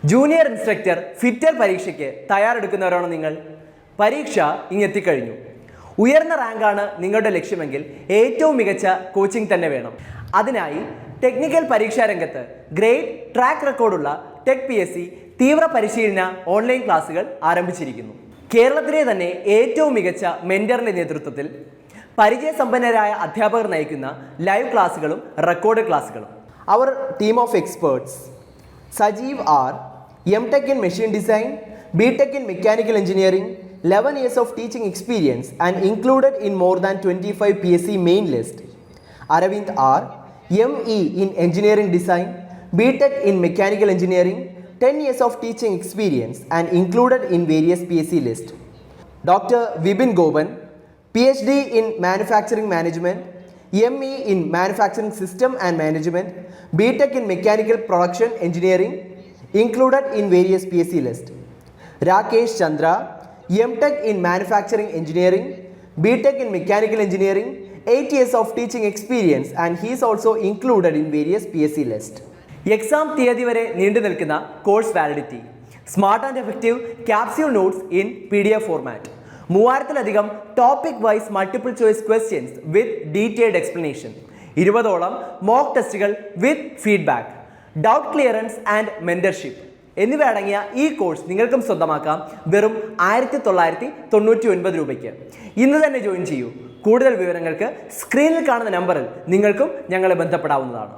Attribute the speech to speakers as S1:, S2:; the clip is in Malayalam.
S1: ജൂനിയർ ഇൻസ്ട്രക്ടർ ഫിറ്റർ പരീക്ഷയ്ക്ക് തയ്യാറെടുക്കുന്നവരാണോ നിങ്ങൾ? പരീക്ഷ ഇങ്ങെത്തിക്കഴിഞ്ഞു. ഉയർന്ന റാങ്കാണ് നിങ്ങളുടെ ലക്ഷ്യമെങ്കിൽ ഏറ്റവും മികച്ച കോച്ചിങ് തന്നെ വേണം. അതിനായി ടെക്നിക്കൽ പരീക്ഷാ രംഗത്ത് ഗ്രേഡ് ട്രാക്ക് റെക്കോർഡുള്ള ടെക് PSC തീവ്ര പരിശീലന ഓൺലൈൻ ക്ലാസുകൾ ആരംഭിച്ചിരിക്കുന്നു. കേരളത്തിലെ തന്നെ ഏറ്റവും മികച്ച മെന്ററിന്റെ നേതൃത്വത്തിൽ പരിചയസമ്പന്നരായ അധ്യാപകർ നയിക്കുന്ന ലൈവ് ക്ലാസുകളും റെക്കോർഡ് ക്ലാസുകളും. അവർ team of experts: Sajeev R, M.Tech in Machine Design, B.Tech in Mechanical Engineering, 11 years of teaching experience and included in more than 25 PSC main list. Aravind R, M.E. in Engineering Design, B.Tech in Mechanical Engineering, 10 years of teaching experience and included in various PSC list. Dr. Vibin Goban, PhD in Manufacturing Management, M.E. in Manufacturing System and Management, B.Tech in Mechanical Production Engineering, included in various PSC list. Rakesh Chandra, M.Tech in Manufacturing Engineering, B.Tech in Mechanical Engineering, 8 years of teaching experience and he is also included in various PSC list. Exam തീയതി വരെ നീണ്ടു നിൽക്കുന്ന course validity. Smart and effective capsule notes in PDF format. 3000-ലധികം topic wise multiple choice questions with detailed explanation. 20ഓളം മോക്ക് ടെസ്റ്റുകൾ with feedback, doubt clearance and mentorship എന്നിവ അടങ്ങിയ ഈ കോഴ്സ് നിങ്ങൾക്കും സ്വന്തമാക്കാം വെറും 1999 രൂപയ്ക്ക്. ഇന്ന് തന്നെ ജോയിൻ ചെയ്യൂ. കൂടുതൽ വിവരങ്ങൾക്ക് സ്ക്രീനിൽ കാണുന്ന നമ്പറിൽ നിങ്ങൾക്കും ഞങ്ങളെ ബന്ധപ്പെടാവുന്നതാണ്.